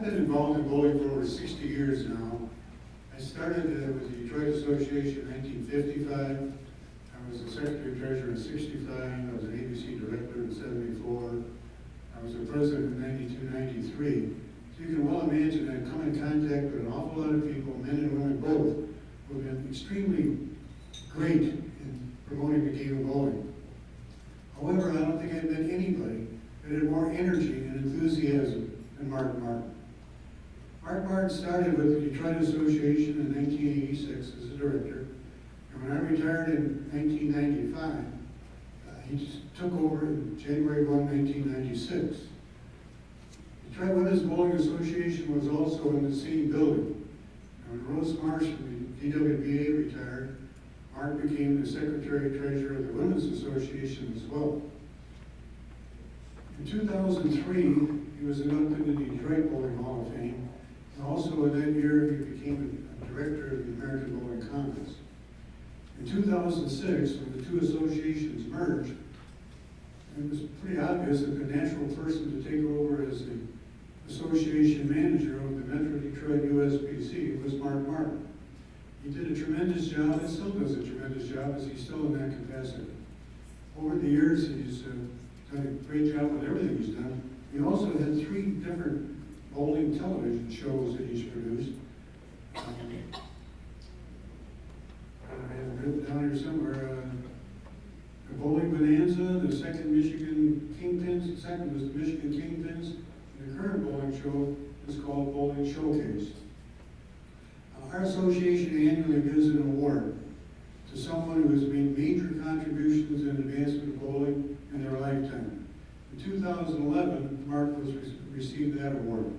been involved in bowling for over 60 years now. I started with the Detroit Association in 1955. I was the secretary-treasurer in 65. I was an ABC director in 74. I was the president in 92, 93. So you can well imagine I've come in contact with an awful lot of people, men and women both, who have been extremely great in promoting the game of bowling. However, I don't think I've met anybody that had more energy and enthusiasm than Mark Martin. Mark Martin started with the Detroit Association in 1986 as a director, and when I retired in 1995, he just took over in January 1, 1996. The Detroit Women's Bowling Association was also in the same building. And when Rose Marsh from the DWBA retired, Mark became the secretary-treasurer of the Women's Association as well. In 2003, he was inducted into the Detroit Bowling Hall of Fame, and also in that year he became a director of the American Bowling Congress. In 2006, when the two associations merged, it was pretty obvious that the natural person to take over as the association manager of the Metro Detroit USBC was Mark Martin. He did a tremendous job and still does a tremendous job as he's still in that capacity. Over the years, he's done a great job with everything he's done. He also had 3 different bowling television shows that he's produced. I have it written down here somewhere. The Bowling Bonanza, the second Michigan Kingpins, the second was the Michigan Kingpins, and the current bowling show is called Bowling Showcase. Our association annually gives an award to someone who has made major contributions in advancement of bowling in their lifetime. In 2011, Mark received that award.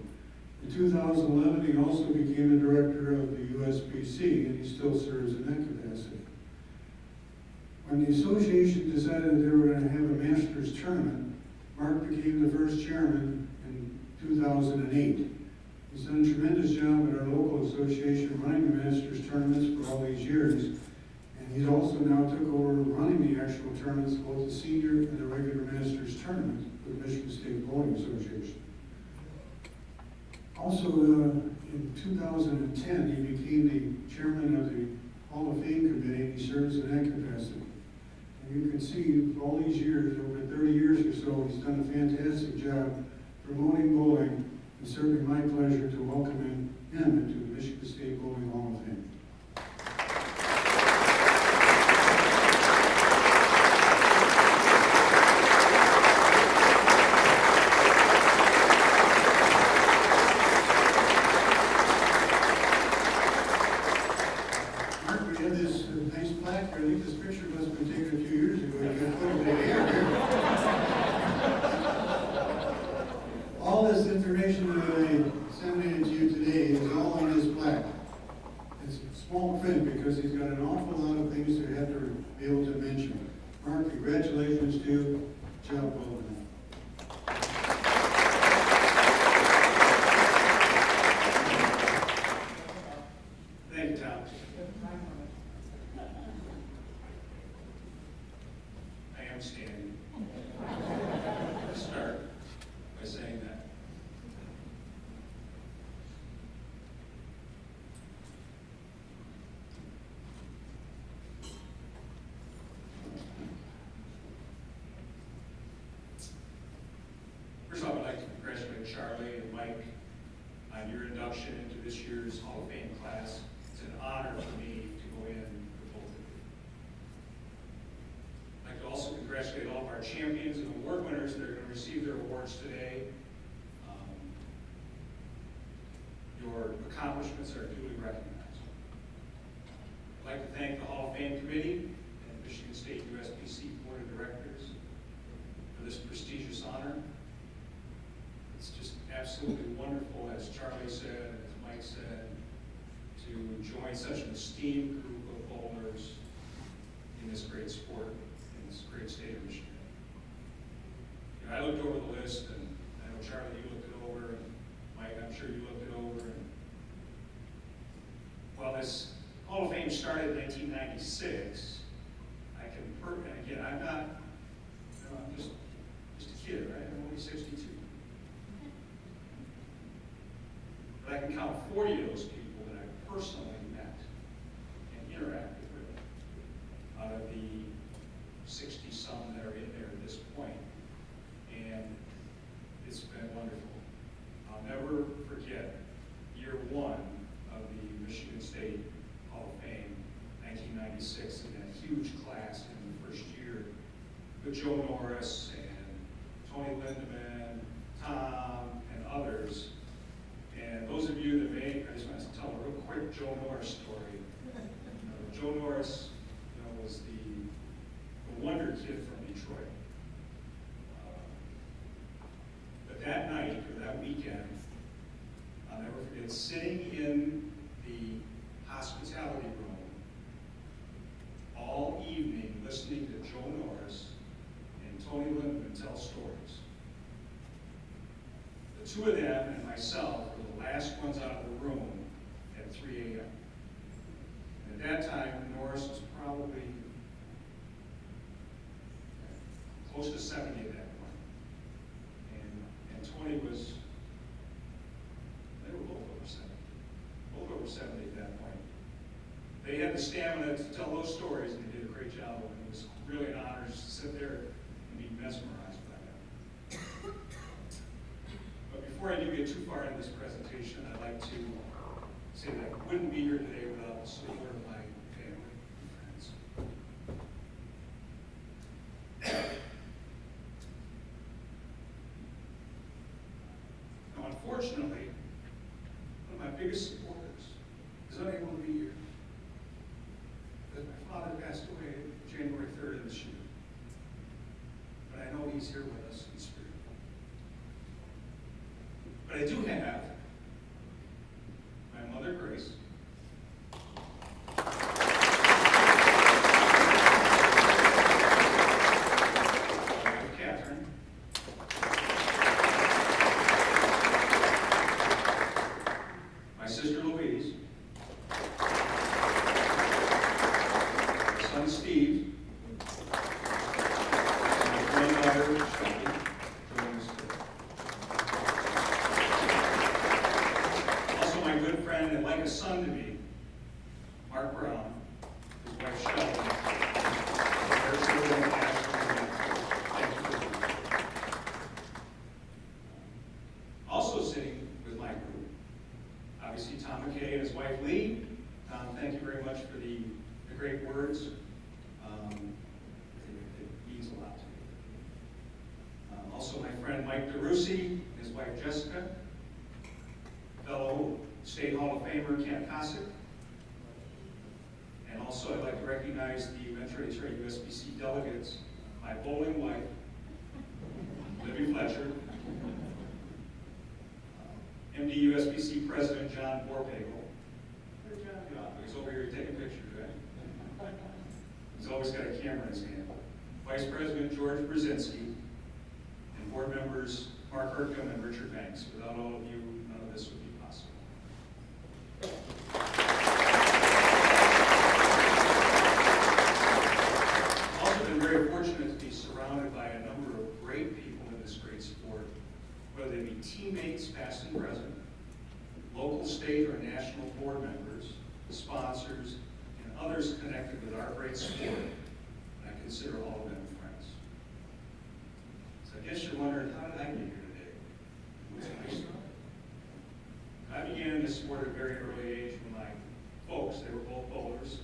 In 2011, he also became a director of the USBC, and he still serves in that capacity. When the association decided that they were going to have a Masters tournament, Mark became the first chairman in 2008. He's done a tremendous job at our local association running the Masters tournaments for all these years. And he's also now took over running the actual tournaments, both the senior and the regular Masters tournament for the Michigan State Bowling Association. Also, in 2010, he became the chairman of the Hall of Fame committee, and he serves in that capacity. And you can see all these years, over 30 years or so, he's done a fantastic job promoting bowling. It's certainly my pleasure to welcome him into the Michigan State Bowling Hall of Fame. Mark, we have this nice plaque here. I think this picture must have been taken a few years ago. You can put it in the air here. All this information that I disseminated to you today is all on this plaque. It's small print because he's got an awful lot of things to have to be able to mention. Mark, congratulations to you. Job well done. Thank you, Tom. I am standing. Let's start by saying that. First of all, I'd like to congratulate Charlie and Mike on your induction into this year's Hall of Fame class. It's an honor for me to go in with both of you. I'd like to also congratulate all of our champions and award winners that are going to receive their awards today. Your accomplishments are duly recognized. I'd like to thank the Hall of Fame Committee and Michigan State USBC Board of Directors for this prestigious honor. It's just absolutely wonderful, as Charlie said, and as Mike said, to join such an esteemed group of bowlers in this great sport, in this great state of Michigan. You know, I looked over the list, and I know Charlie, you looked it over, and Mike, I'm sure you looked it over. And while this Hall of Fame started in 1996, I can, and again, I'm not, you know, I'm just a kid, right? I'm only 62. can count 40 of those people that I personally met and interacted with out of the 60-some that are in there at this point. And it's been wonderful. I'll never forget year one of the Michigan State Hall of Fame, 1996, in that huge class in the first year with Joe Norris and Tony Lindemann, Tom, and others. And those of you that may, I just want to tell a real quick Joe Norris story. Joe Norris, was the wonder kid from Detroit. But that night, or that weekend, I'll never forget sitting in the hospitality room all evening listening to Joe Norris and Tony Lindemann tell stories. The two of them and myself were the last ones out of the room at 3 a.m. At that time, Norris was probably close to 70 at that point. And Tony was, they were both over 70. Both over 70 at that point. They had the stamina to tell those stories, and they did a great job. And it was really an honor to sit there and be mesmerized by them. But before I do get too far into this presentation, I'd like to say that I wouldn't be here today without the support of my family and friends. Now, unfortunately, one of my biggest supporters is unable to be here because my father passed away January 3rd of this year. But I know he's here with us in spirit. But I do have my mother, Grace, my wife, Catherine, my sister, Louise, my son, Steve, and my granddaughter, Shelby, joining us today. Also, my good friend and like a son to me, Mark Brown, his wife Shelby. Their children, Ashley, and thank you for being here. Also sitting with my group, obviously Tom McKay and his wife Lee. Tom, thank you very much for the great words. It means a lot to me. Also my friend Mike DeRusi and his wife Jessica, fellow State Hall of Famer Kent Cossack. And also I'd like to recognize the Metro Detroit USBC delegates, my bowling wife, Libby Fletcher, MD USBC President John Borpagel. Where's John? He's over here taking pictures, right? He's always got a camera in his hand. Vice President George Brzezinski, and board members Mark Hercom and Richard Banks. Without all of you, none of this would be possible. I've also been very fortunate to be surrounded by a number of great people in this great sport, whether they be teammates, past and present, local, state, or national board members, sponsors, and others connected with our great sport. And I consider all of them friends. So I guess you're wondering, how did I get here today? What's my story? I began in this sport at a very early age when my folks, they were both bowlers,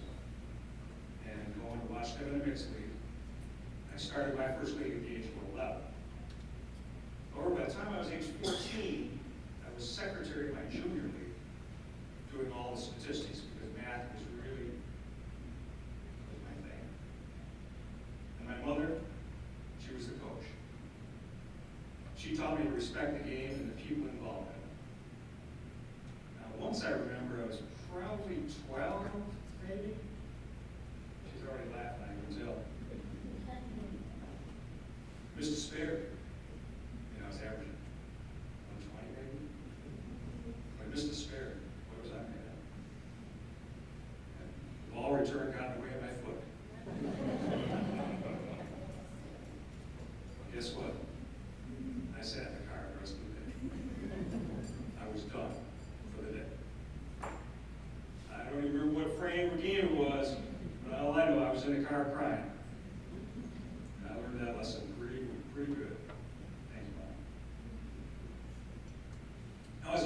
and going to watch them in a mixed league. I started my first league at the age of 11. However, by the time I was age 14, I was secretary of my junior league, doing all the statistics because math was really my thing. And my mother, she was the coach. She taught me to respect the game and the people involved in it. Now, once I remember, I was probably 12, maybe. She's already laughing, I can tell. Mr. Spare, I was averaging 120 maybe. But Mr. Spare, what was I made of? The ball return got in the way of my foot. Guess what? I sat in the car the rest of the day. I was done for the day.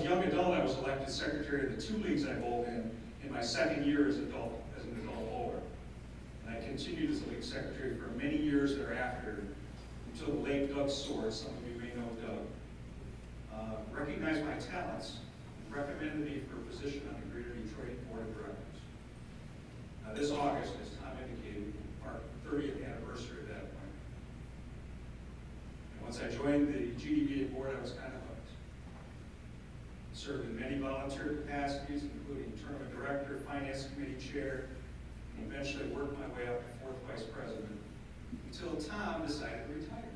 young adult, I was elected secretary of the two leagues I bowled in my second year as an adult bowler. And I continued as a league secretary for many years thereafter, until the late Doug Sword, some of you may know Doug, recognized my talents and recommended me for a position on the Greater Detroit Board of Directors. This August, as Tom indicated, marked the 30th anniversary of that appointment. And once I joined the GDBA board, I was kind of hooked. Served in many volunteer capacities, including tournament director, finance committee chair, and eventually worked my way up to fourth vice president until Tom decided to retire.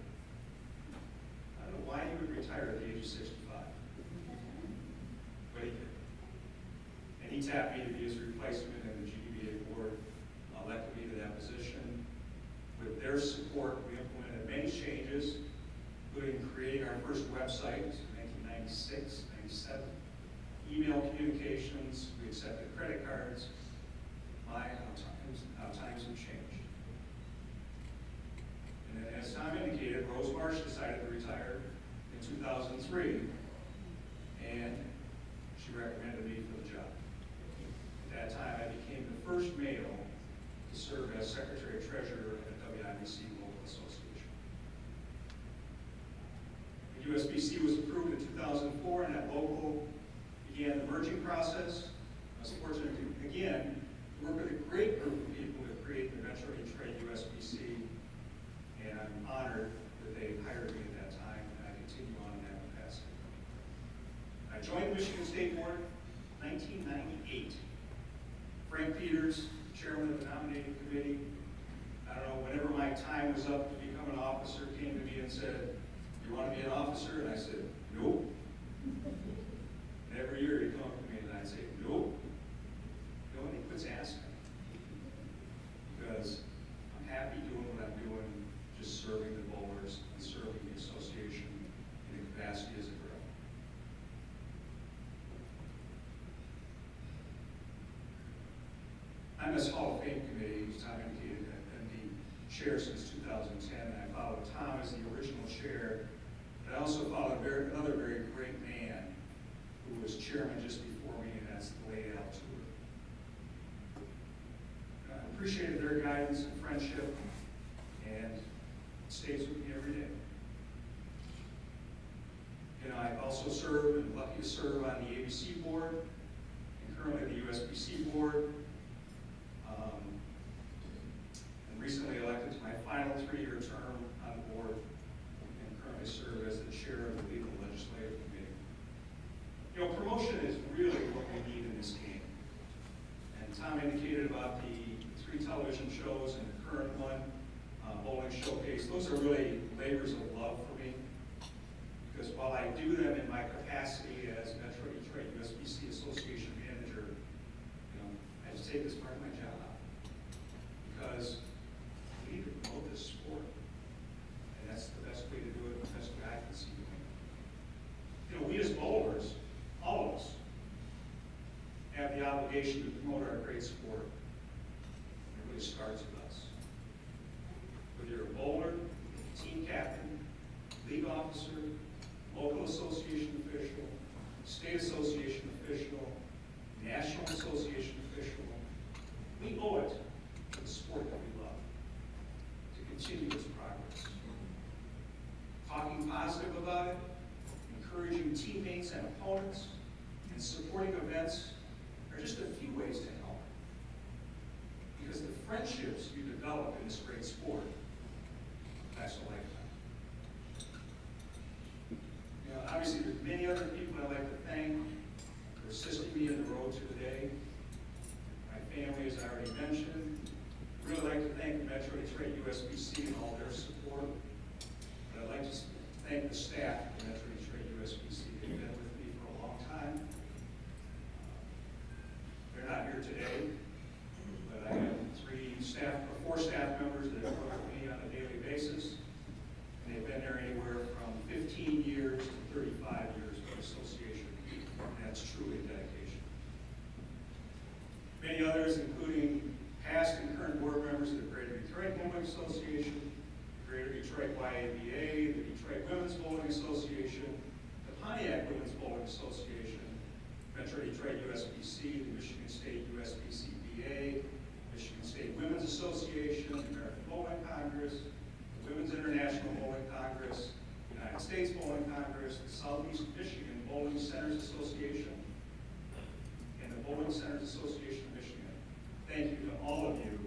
I don't know why he would retire at the age of 65, but he did. And he tapped me to be his replacement in the GDBA board, elected me to that position. With their support, we implemented many changes, including creating our first website in 1996, 97, email communications, we accepted credit cards. How times have changed. And then, as Tom indicated, Rose Marsh decided to retire in 2003, and she recommended me for the job. At that time, I became the first male to serve as Secretary-Treasurer at the WIBC Local Association. The USBC was approved in 2004, and that local began the merging process. I was fortunate to, again, work with a great group of people to create the Metro Detroit USBC, and I'm honored that they hired me at that time, and I continue on in that capacity. I joined the Michigan State Board in 1998. Frank Peters, chairman of the nominating committee, I don't know, whenever my time was up to become an officer, came to me and said, "You want to be an officer?" And I said, "Nope." And every year he'd come up to me and I'd say, "Nope." And he quits asking, because I'm happy doing what I'm doing, just serving the bowlers and serving the association in the capacity as a director. I'm this Hall of Fame committee, as Tom indicated, I've been the chair since 2010, and I followed Tom as the original chair, but I also followed another very great man who was chairman just before me, and that's the late Al Tudor. Appreciated their guidance and friendship, and it stays with me every day. You know, I've also served and lucky to serve on the ABC board and currently the USBC board. And recently elected to my final 3-year term on the board and currently serve as the chair of the Legal Legislative Committee. You know, promotion is really what we need in this game. And Tom indicated about the 3 television shows and the current one, Bowling Showcase. Those are really labors of love for me, because while I do them in my capacity as Metro Detroit USBC Association manager, you know, I just take this part of my job, because we need to promote this sport, and that's the best way to do it, the best way I can see doing it. You know, we as bowlers, all of us, have the obligation to promote our great sport. It really starts with us. Whether you're a bowler, team captain, league officer, local association official, state association official, national association official, we owe it to the sport that we love to continue its progress. Talking positive about it, encouraging teammates and opponents, and supporting events are just a few ways to help. Because the friendships you develop in this great sport last a lifetime. You know, obviously there's many other people I'd like to thank for assisting me in the road to today. My family, as I already mentioned. I'd really like to thank Metro Detroit USBC and all their support. But I'd like to thank the staff of Metro Detroit USBC. They've been with me for a long time. They're not here today, but I have 4 staff members that work with me on a daily basis. And they've been there anywhere from 15 years to 35 years of association. And that's truly dedication. Many others, including past and current board members of the Greater Detroit Bowling Association, the Greater Detroit YABA, the Detroit Women's Bowling Association, the Pontiac Women's Bowling Association, Metro Detroit USBC, the Michigan State USBC BA, Michigan State Women's Association, the American Bowling Congress, the Women's International Bowling Congress, the United States Bowling Congress, the Southeast Michigan Bowling Centers Association, and the Bowling Centers Association of Michigan. Thank you to all of you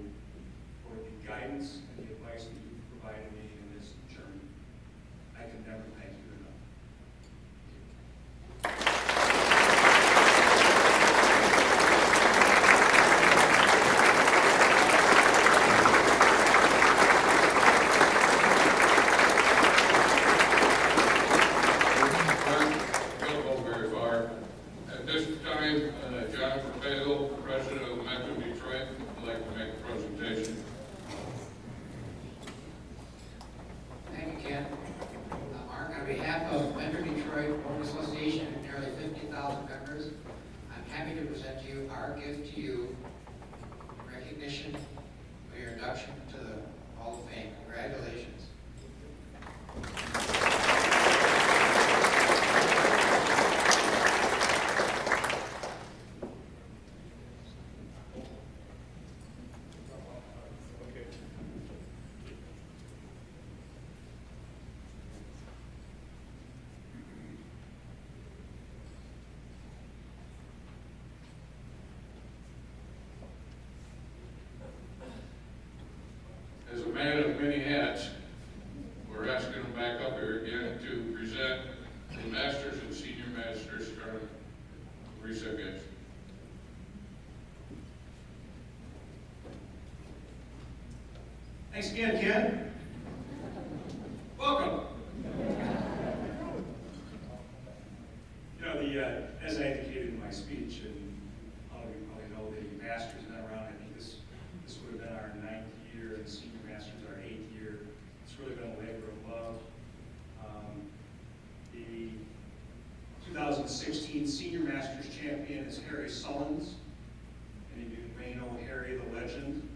for the guidance and the advice that you've provided me in this journey. I can never thank you enough. Don't go very far. At this time, John Verpagel, President of Metro Detroit, would like to make a presentation. Thank you, Ken. Mark, on behalf of Metro Detroit Bowling Association and nearly 50,000 members, I'm happy to present to you our gift to you in recognition of your induction to the Hall of Fame. Congratulations. As a man of many hats, we're asking him back up here again to present the Masters and Senior Masters tournament recipients. Thanks again, Ken. Welcome. You know, as I indicated in my speech, and all of you probably know, the Masters has been around. I think this would have been our 9th year, and the Senior Masters our 8th year. It's really been a labor of love. The 2016 Senior Masters champion is Harry Sullins, and you may know Harry the Legend.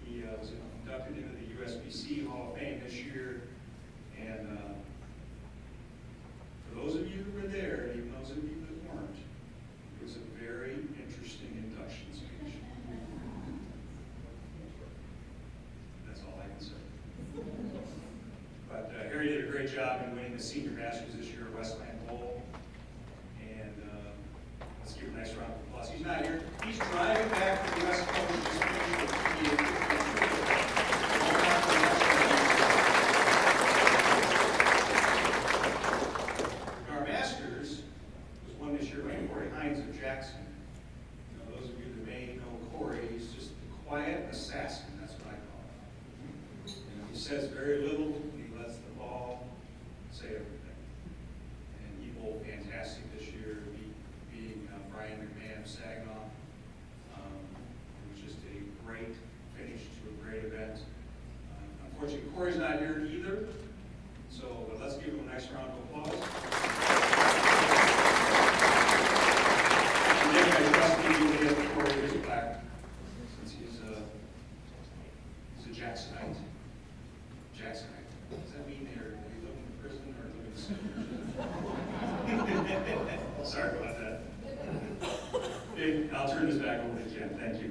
He was inducted into the USBC Hall of Fame this year, and for those of you who were there, and even those of you that weren't, it was a very interesting induction speech. That's all I can say. But Harry did a great job in winning the Senior Masters this year at Westland Bowl, and let's give him a nice round of applause. He's not here. He's driving back from the West Coast to finish our Masters was won this year by Corey Hines of Jackson. You know, those of you that may know Corey, he's just a quiet assassin. That's what I call him. You know, he says very little. He lets the ball say everything. And he bowled fantastic this year, beating Brian McMahon of Saginaw. It was just a great finish to a great event. Unfortunately, Corey's not here either, so let's give him a nice round of applause. And then I trust me to give Corey his plaque, since he's a Jacksonite. Jacksonite. Does that mean they live in prison or live in the city? Sorry about that. Okay, I'll turn this back over to Jen. Thank you.